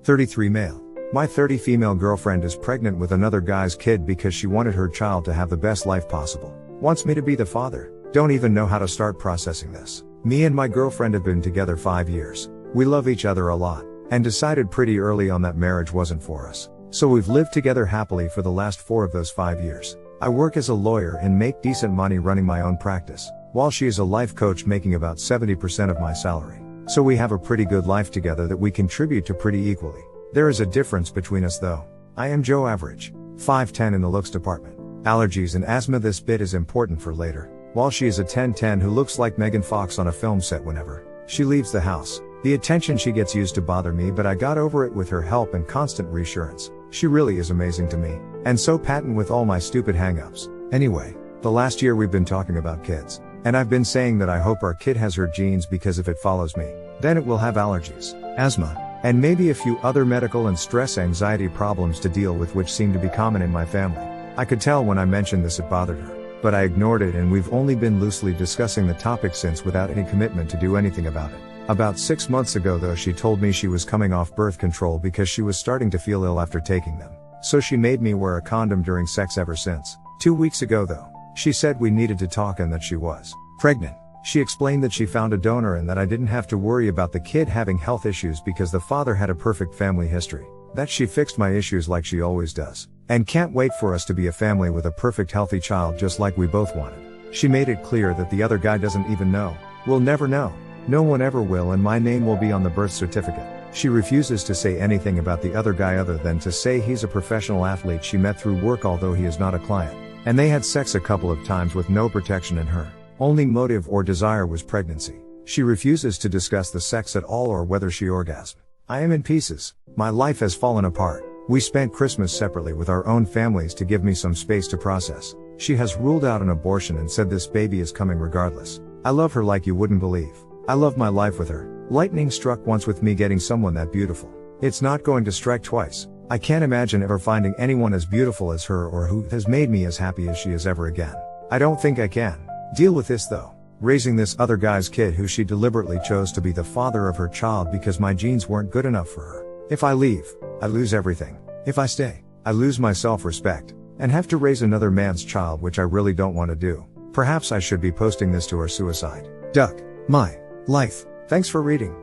33 male. My 30 female girlfriend is pregnant with another guy's kid because she wanted her child to have the best life possible. Wants me to be the father. Don't even know how to start processing this. Me and my girlfriend have been together 5 years. We love each other a lot, and decided pretty early on that marriage wasn't for us. So we've lived together happily for the last 4 of those 5 years. I work as a lawyer and make decent money running my own practice, while she is a life coach making about 70% of my salary. So we have a pretty good life together that we contribute to pretty equally. There is a difference between us though. I am Joe Average, 5'10" in the looks department. Allergies and asthma. This bit is important for later. While she is a 10-10 who looks like Megan Fox on a film set whenever she leaves the house. The attention she gets used to bother me, but I got over it with her help and constant reassurance. She really is amazing to me, and so patent with all my stupid hang-ups. Anyway, the last year we've been talking about kids, and I've been saying that I hope our kid has her genes because if it follows me, then it will have allergies, asthma, and maybe a few other medical and stress anxiety problems to deal with, which seem to be common in my family. I could tell when I mentioned this it bothered her, but I ignored it, and we've only been loosely discussing the topic since without any commitment to do anything about it. About 6 months ago though, she told me she was coming off birth control because she was starting to feel ill after taking them. So she made me wear a condom during sex ever since. 2 weeks ago though, she said we needed to talk and that she was pregnant. She explained that she found a donor and that I didn't have to worry about the kid having health issues because the father had a perfect family history. That she fixed my issues like she always does, and can't wait for us to be a family with a perfect healthy child just like we both wanted. She made it clear that the other guy doesn't even know. We'll never know. No one ever will, and my name will be on the birth certificate. She refuses to say anything about the other guy other than to say he's a professional athlete she met through work, although he is not a client. And they had sex a couple of times with no protection in her only motive or desire was pregnancy. She refuses to discuss the sex at all or whether she orgasmed. I am in pieces. My life has fallen apart. We spent Christmas separately with our own families to give me some space to process. She has ruled out an abortion and said this baby is coming regardless. I love her like you wouldn't believe. I love my life with her. Lightning struck once with me getting someone that beautiful. It's not going to strike twice. I can't imagine ever finding anyone as beautiful as her or who has made me as happy as she is ever again. I don't think I can deal with this though. Raising this other guy's kid who she deliberately chose to be the father of her child because my genes weren't good enough for her. If I leave, I lose everything. If I stay, I lose my self-respect and have to raise another man's child, which I really don't want to do. Perhaps I should be posting this to her suicide. Duck. My life. Thanks for reading.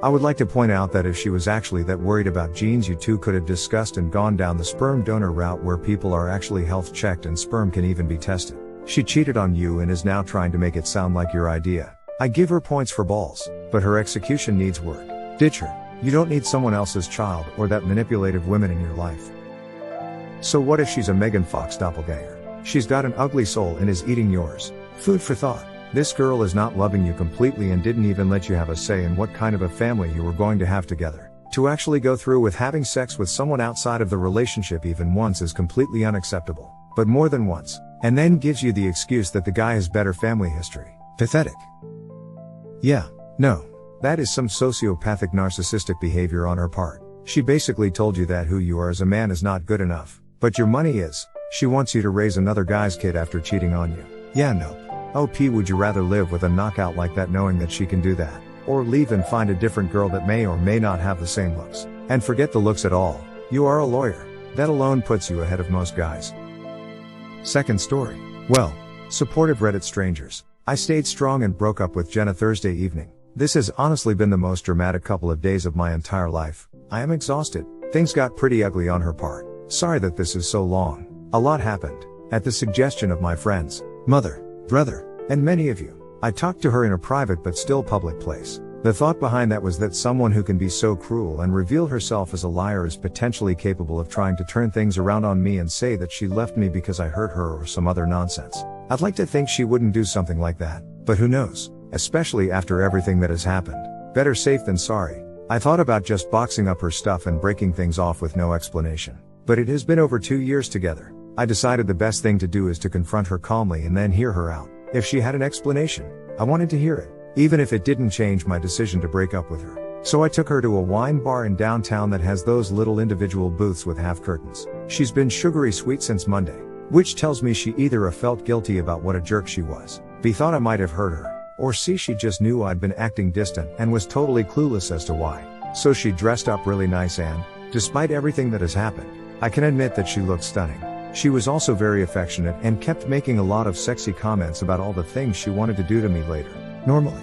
I would like to point out that if she was actually that worried about genes, you two could have discussed and gone down the sperm donor route where people are actually health checked and sperm can even be tested. She cheated on you and is now trying to make it sound like your idea. I give her points for balls, but her execution needs work. Ditch her. You don't need someone else's child or that manipulative women in your life. So what if she's a Megan Fox doppelganger? She's got an ugly soul and is eating yours. Food for thought. This girl is not loving you completely and didn't even let you have a say in what kind of a family you were going to have together. To actually go through with having sex with someone outside of the relationship even once is completely unacceptable. But more than once, and then gives you the excuse that the guy has better family history. Pathetic. Yeah, no. That is some sociopathic narcissistic behavior on her part. She basically told you that who you are as a man is not good enough, but your money is. She wants you to raise another guy's kid after cheating on you. Yeah, nope. OP, would you rather live with a knockout like that knowing that she can do that? Or leave and find a different girl that may or may not have the same looks? And forget the looks at all. You are a lawyer. That alone puts you ahead of most guys. Second story. Well, supportive Reddit strangers. I stayed strong and broke up with Jenna Thursday evening. This has honestly been the most dramatic couple of days of my entire life. I am exhausted. Things got pretty ugly on her part. Sorry that this is so long. A lot happened. At the suggestion of my friends, mother, brother, and many of you, I talked to her in a private but still public place. The thought behind that was that someone who can be so cruel and reveal herself as a liar is potentially capable of trying to turn things around on me and say that she left me because I hurt her or some other nonsense. I'd like to think she wouldn't do something like that, but who knows? Especially after everything that has happened. Better safe than sorry. I thought about just boxing up her stuff and breaking things off with no explanation. But it has been over 2 years together. I decided the best thing to do is to confront her calmly and then hear her out. If she had an explanation, I wanted to hear it, even if it didn't change my decision to break up with her. So I took her to a wine bar in downtown that has those little individual booths with half curtains. She's been sugary sweet since Monday, which tells me she either A, felt guilty about what a jerk she was, B, thought I might have hurt her, or C, she just knew I'd been acting distant and was totally clueless as to why. So she dressed up really nice and, despite everything that has happened, I can admit that she looked stunning. She was also very affectionate and kept making a lot of sexy comments about all the things she wanted to do to me later. Normally,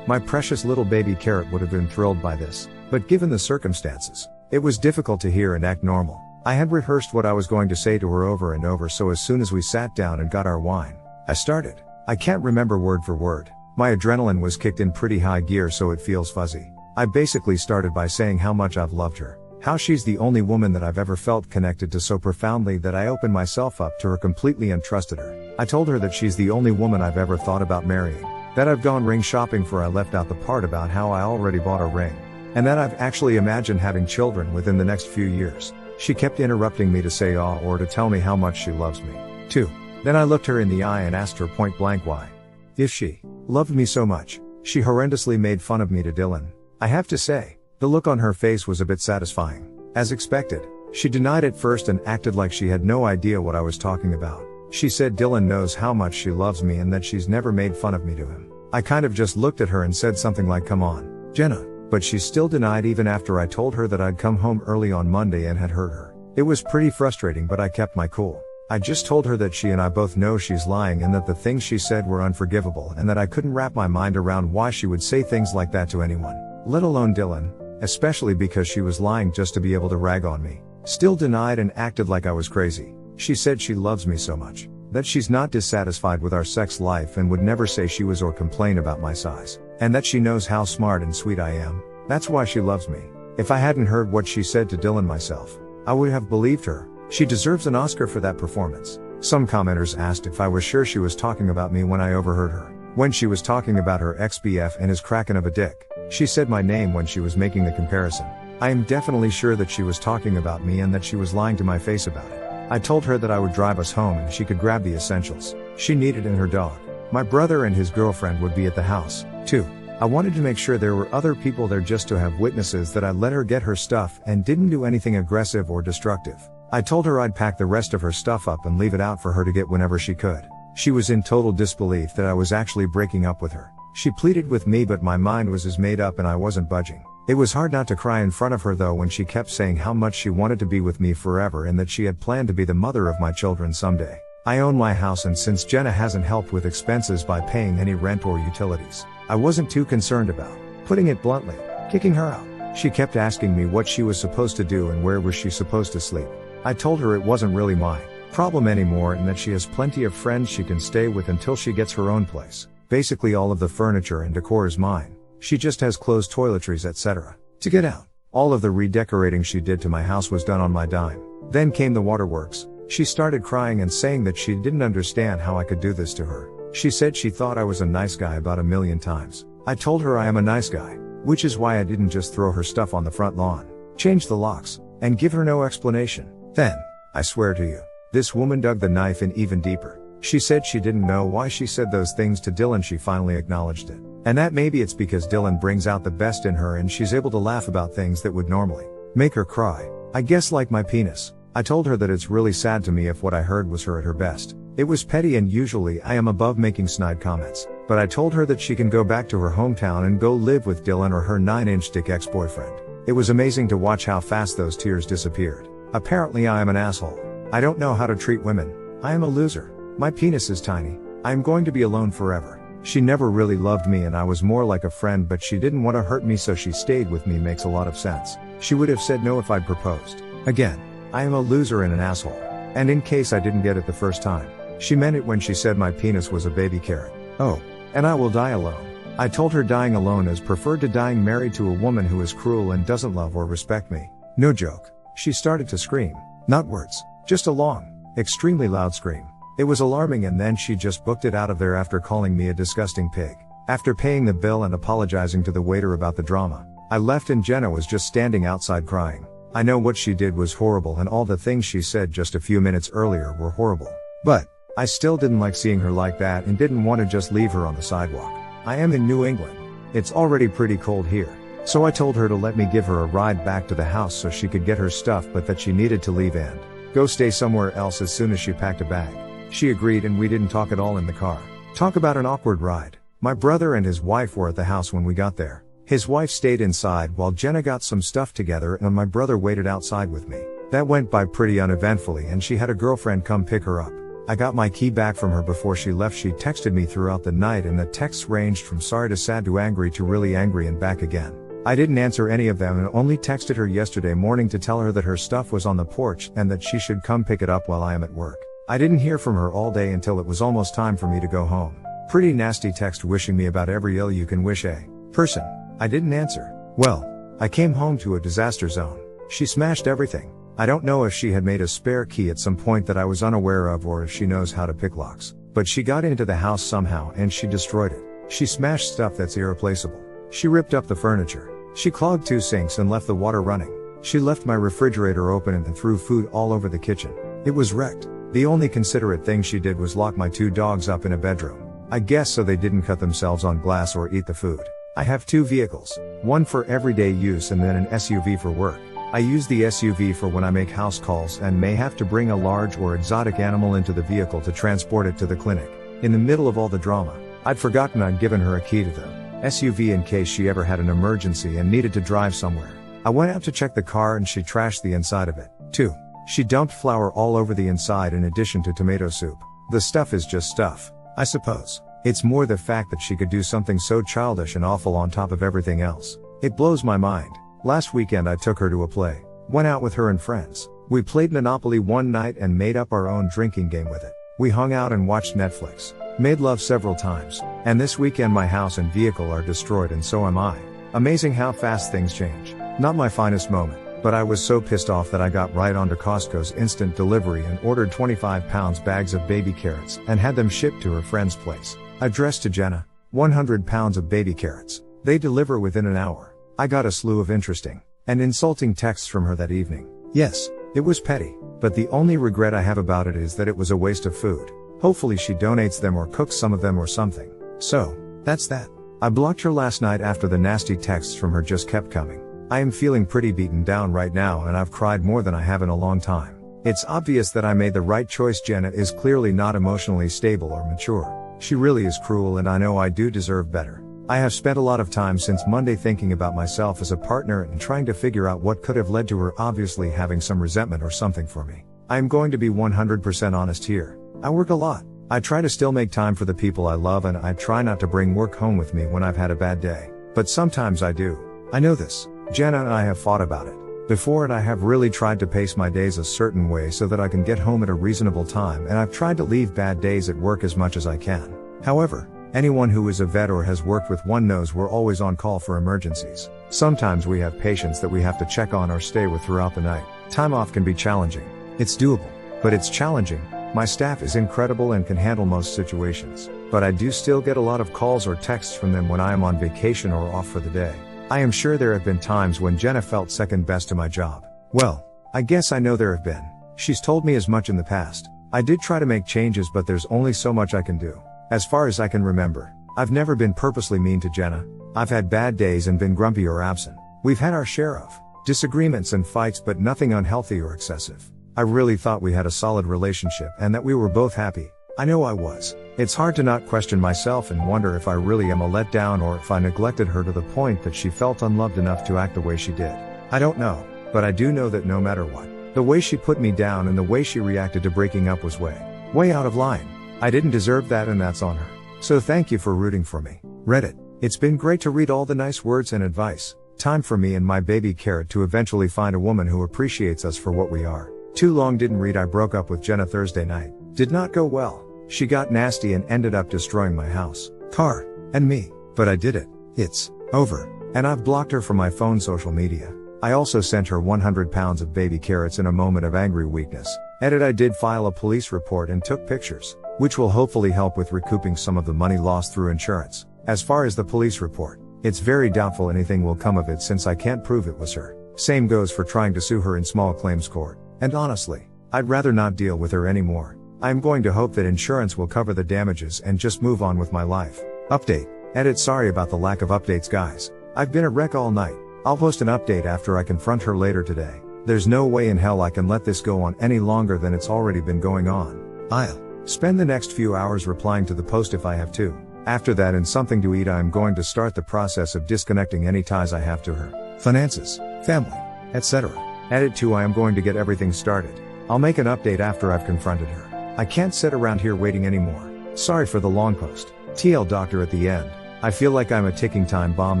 my precious little baby carrot would have been thrilled by this, but given the circumstances, it was difficult to hear and act normal. I had rehearsed what I was going to say to her over and over, so as soon as we sat down and got our wine, I started. I can't remember word for word. My adrenaline was kicked in pretty high gear, so it feels fuzzy. I basically started by saying how much I've loved her. How she's the only woman that I've ever felt connected to so profoundly that I opened myself up to her completely and trusted her. I told her that she's the only woman I've ever thought about marrying. That I've gone ring shopping for. I left out the part about how I already bought a ring. And that I've actually imagined having children within the next few years. She kept interrupting me to say or to tell me how much she loves me, too. Then I looked her in the eye and asked her point blank why. If she loved me so much, she horrendously made fun of me to Dylan. I have to say, the look on her face was a bit satisfying. As expected, she denied it first and acted like she had no idea what I was talking about. She said Dylan knows how much she loves me and that she's never made fun of me to him. I kind of just looked at her and said something like, "Come on, Jenna." But she still denied even after I told her that I'd come home early on Monday and had hurt her. It was pretty frustrating, but I kept my cool. I just told her that she and I both know she's lying and that the things she said were unforgivable and that I couldn't wrap my mind around why she would say things like that to anyone, let alone Dylan, especially because she was lying just to be able to rag on me. Still denied and acted like I was crazy. She said she loves me so much, that she's not dissatisfied with our sex life and would never say she was or complain about my size, and that she knows how smart and sweet I am. That's why she loves me. If I hadn't heard what she said to Dylan myself, I would have believed her. She deserves an Oscar for that performance. Some commenters asked if I was sure she was talking about me when I overheard her. When she was talking about her ex-BF and his kraken of a dick, she said my name when she was making the comparison. I am definitely sure that she was talking about me and that she was lying to my face about it. I told her that I would drive us home and she could grab the essentials she needed and her dog. My brother and his girlfriend would be at the house, too. I wanted to make sure there were other people there just to have witnesses that I let her get her stuff and didn't do anything aggressive or destructive. I told her I'd pack the rest of her stuff up and leave it out for her to get whenever she could. She was in total disbelief that I was actually breaking up with her. She pleaded with me, but my mind was as made up and I wasn't budging. It was hard not to cry in front of her though when she kept saying how much she wanted to be with me forever and that she had planned to be the mother of my children someday. I own my house, and since Jenna hasn't helped with expenses by paying any rent or utilities, I wasn't too concerned about, putting it bluntly, kicking her out. She kept asking me what she was supposed to do and where was she supposed to sleep. I told her it wasn't really my problem anymore and that she has plenty of friends she can stay with until she gets her own place. Basically all of the furniture and decor is mine. She just has closed toiletries, etc. to get out. All of the redecorating she did to my house was done on my dime. Then came the waterworks. She started crying and saying that she didn't understand how I could do this to her. She said she thought I was a nice guy about 1,000,000 times. I told her I am a nice guy, which is why I didn't just throw her stuff on the front lawn, change the locks, and give her no explanation. Then, I swear to you, this woman dug the knife in even deeper. She said she didn't know why she said those things to Dylan. She finally acknowledged it. And that maybe it's because Dylan brings out the best in her and she's able to laugh about things that would normally make her cry. I guess like my penis. I told her that it's really sad to me if what I heard was her at her best. It was petty and usually I am above making snide comments, but I told her that she can go back to her hometown and go live with Dylan or her 9-inch dick ex-boyfriend. It was amazing to watch how fast those tears disappeared. Apparently I am an asshole. I don't know how to treat women. I am a loser. My penis is tiny. I am going to be alone forever. She never really loved me and I was more like a friend, but she didn't want to hurt me, so she stayed with me. Makes a lot of sense. She would have said no if I'd proposed. Again, I am a loser and an asshole. And in case I didn't get it the first time, she meant it when she said my penis was a baby carrot. Oh, and I will die alone. I told her dying alone is preferred to dying married to a woman who is cruel and doesn't love or respect me. No joke. She started to scream. Not words, just a long, extremely loud scream. It was alarming, and then she just booked it out of there after calling me a disgusting pig. After paying the bill and apologizing to the waiter about the drama, I left and Jenna was just standing outside crying. I know what she did was horrible and all the things she said just a few minutes earlier were horrible. But I still didn't like seeing her like that and didn't want to just leave her on the sidewalk. I am in New England. It's already pretty cold here. So I told her to let me give her a ride back to the house so she could get her stuff, but that she needed to leave and go stay somewhere else as soon as she packed a bag. She agreed and we didn't talk at all in the car. Talk about an awkward ride. My brother and his wife were at the house when we got there. His wife stayed inside while Jenna got some stuff together and my brother waited outside with me. That went by pretty uneventfully and she had a girlfriend come pick her up. I got my key back from her before she left. She texted me throughout the night and the texts ranged from sorry to sad to angry to really angry and back again. I didn't answer any of them and only texted her yesterday morning to tell her that her stuff was on the porch and that she should come pick it up while I am at work. I didn't hear from her all day until it was almost time for me to go home. Pretty nasty text wishing me about every ill you can wish a person. I didn't answer. Well, I came home to a disaster zone. She smashed everything. I don't know if she had made a spare key at some point that I was unaware of or if she knows how to pick locks. But she got into the house somehow and she destroyed it. She smashed stuff that's irreplaceable. She ripped up the furniture. She clogged 2 sinks and left the water running. She left my refrigerator open and threw food all over the kitchen. It was wrecked. The only considerate thing she did was lock my 2 dogs up in a bedroom. I guess so they didn't cut themselves on glass or eat the food. I have 2 vehicles. One for everyday use and then an SUV for work. I use the SUV for when I make house calls and may have to bring a large or exotic animal into the vehicle to transport it to the clinic. In the middle of all the drama, I'd forgotten I'd given her a key to the SUV in case she ever had an emergency and needed to drive somewhere. I went out to check the car and she trashed the inside of it. 2. She dumped flour all over the inside in addition to tomato soup. The stuff is just stuff, I suppose. It's more the fact that she could do something so childish and awful on top of everything else. It blows my mind. Last weekend I took her to a play. Went out with her and friends. We played Monopoly one night and made up our own drinking game with it. We hung out and watched Netflix. Made love several times. And this weekend my house and vehicle are destroyed and so am I. Amazing how fast things change. Not my finest moment, but I was so pissed off that I got right onto Costco's instant delivery and ordered 25-pound bags of baby carrots and had them shipped to her friend's place. Addressed to Jenna, 100 pounds of baby carrots. They deliver within an hour. I got a slew of interesting and insulting texts from her that evening. Yes, it was petty, but the only regret I have about it is that it was a waste of food. Hopefully she donates them or cooks some of them or something. So, that's that. I blocked her last night after the nasty texts from her just kept coming. I am feeling pretty beaten down right now and I've cried more than I have in a long time. It's obvious that I made the right choice. Jenna is clearly not emotionally stable or mature. She really is cruel and I know I do deserve better. I have spent a lot of time since Monday thinking about myself as a partner and trying to figure out what could have led to her obviously having some resentment or something for me. I am going to be 100% honest here. I work a lot. I try to still make time for the people I love and I try not to bring work home with me when I've had a bad day. But sometimes I do. I know this. Jenna and I have fought about it before and I have really tried to pace my days a certain way so that I can get home at a reasonable time and I've tried to leave bad days at work as much as I can. However, anyone who is a vet or has worked with one knows we're always on call for emergencies. Sometimes we have patients that we have to check on or stay with throughout the night. Time off can be challenging. It's doable, but it's challenging. My staff is incredible and can handle most situations, but I do still get a lot of calls or texts from them when I am on vacation or off for the day. I am sure there have been times when Jenna felt second best to my job. Well, I guess I know there have been. She's told me as much in the past. I did try to make changes but there's only so much I can do. As far as I can remember, I've never been purposely mean to Jenna. I've had bad days and been grumpy or absent. We've had our share of disagreements and fights but nothing unhealthy or excessive. I really thought we had a solid relationship and that we were both happy. I know I was. It's hard to not question myself and wonder if I really am a letdown or if I neglected her to the point that she felt unloved enough to act the way she did. I don't know, but I do know that no matter what, the way she put me down and the way she reacted to breaking up was way out of line. I didn't deserve that and that's on her. So thank you for rooting for me. Reddit. It's been great to read all the nice words and advice. Time for me and my baby carrot to eventually find a woman who appreciates us for what we are. Too long didn't read. I broke up with Jenna Thursday night. Did not go well. She got nasty and ended up destroying my house, car, and me. But I did it. It's over. And I've blocked her from my phone, social media. I also sent her 100 pounds of baby carrots in a moment of angry weakness. Edit. I did file a police report and took pictures, which will hopefully help with recouping some of the money lost through insurance. As far as the police report, it's very doubtful anything will come of it since I can't prove it was her. Same goes for trying to sue her in small claims court. And honestly, I'd rather not deal with her anymore. I'm going to hope that insurance will cover the damages and just move on with my life. Update. Edit. Sorry about the lack of updates, guys. I've been a wreck all night. I'll post an update after I confront her later today. There's no way in hell I can let this go on any longer than it's already been going on. I'll spend the next few hours replying to the post if I have to. After that and something to eat, I am going to start the process of disconnecting any ties I have to her. Finances, family, etc. Edit 2. I am going to get everything started. I'll make an update after I've confronted her. I can't sit around here waiting anymore. Sorry for the long post. TL Doctor at the end. I feel like I'm a ticking time bomb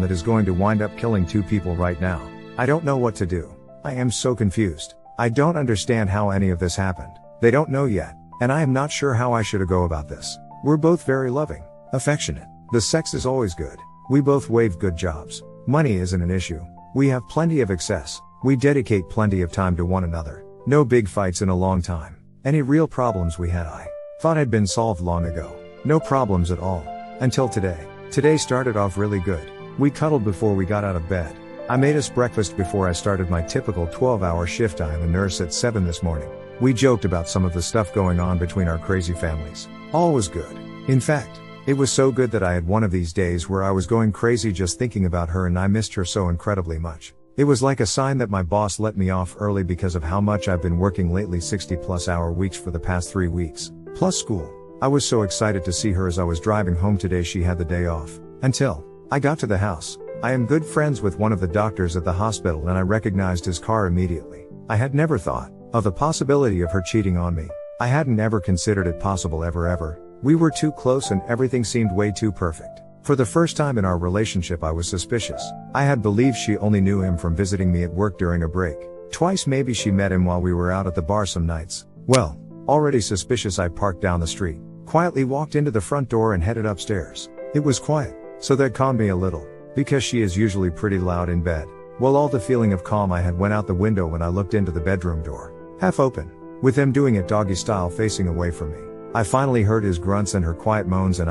that is going to wind up killing 2 people right now. I don't know what to do. I am so confused. I don't understand how any of this happened. They don't know yet, and I am not sure how I should go about this. We're both very loving, affectionate. The sex is always good. We both wave good jobs. Money isn't an issue. We have plenty of excess. We dedicate plenty of time to one another. No big fights in a long time. Any real problems we had I thought had been solved long ago. No problems at all. Until today. Today started off really good. We cuddled before we got out of bed. I made us breakfast before I started my typical 12-hour shift. I am a nurse at 7 this morning. We joked about some of the stuff going on between our crazy families. All was good. In fact, it was so good that I had one of these days where I was going crazy just thinking about her, and I missed her so incredibly much. It was like a sign that my boss let me off early because of how much I've been working lately, 60+ hour weeks for the past 3 weeks, plus school. I was so excited to see her as I was driving home today. She had the day off. Until I got to the house. I am good friends with one of the doctors at the hospital and I recognized his car immediately. I had never thought of the possibility of her cheating on me. I hadn't ever considered it possible ever. We were too close and everything seemed way too perfect. For the first time in our relationship I was suspicious. I had believed she only knew him from visiting me at work during a break. Twice maybe she met him while we were out at the bar some nights. Well, already suspicious, I parked down the street, quietly walked into the front door and headed upstairs. It was quiet, so that calmed me a little, because she is usually pretty loud in bed. Well, all the feeling of calm I had went out the window when I looked into the bedroom door, half open, with him doing it doggy style facing away from me. I finally heard his grunts and her quiet moans and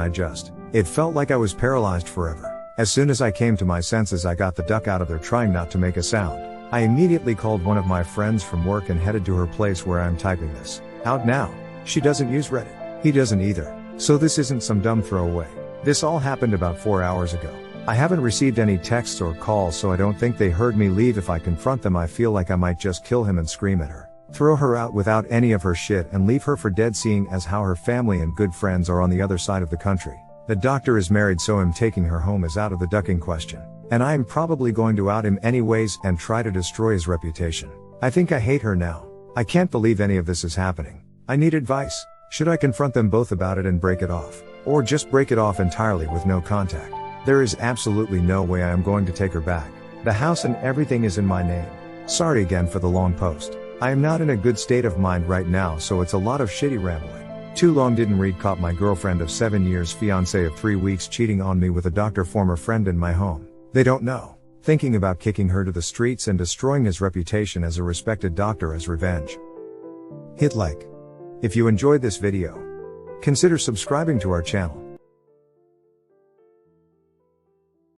it felt like I was paralyzed forever. As soon as I came to my senses I got the duck out of there trying not to make a sound. I immediately called one of my friends from work and headed to her place where I'm typing this out now. She doesn't use Reddit. He doesn't either. So this isn't some dumb throwaway. This all happened about 4 hours ago. I haven't received any texts or calls, so I don't think they heard me leave. If I confront them I feel like I might just kill him and scream at her. Throw her out without any of her shit and leave her for dead, seeing as how her family and good friends are on the other side of the country. The doctor is married, so him taking her home is out of the ducking question. And I am probably going to out him anyways and try to destroy his reputation. I think I hate her now. I can't believe any of this is happening. I need advice. Should I confront them both about it and break it off? Or just break it off entirely with no contact? There is absolutely no way I am going to take her back. The house and everything is in my name. Sorry again for the long post. I am not in a good state of mind right now, so it's a lot of shitty rambling. Too long didn't read. Caught my girlfriend of 7 years, fiance of 3 weeks, cheating on me with a doctor former friend in my home. They don't know. Thinking about kicking her to the streets and destroying his reputation as a respected doctor as revenge. Hit like if you enjoyed this video. Consider subscribing to our channel.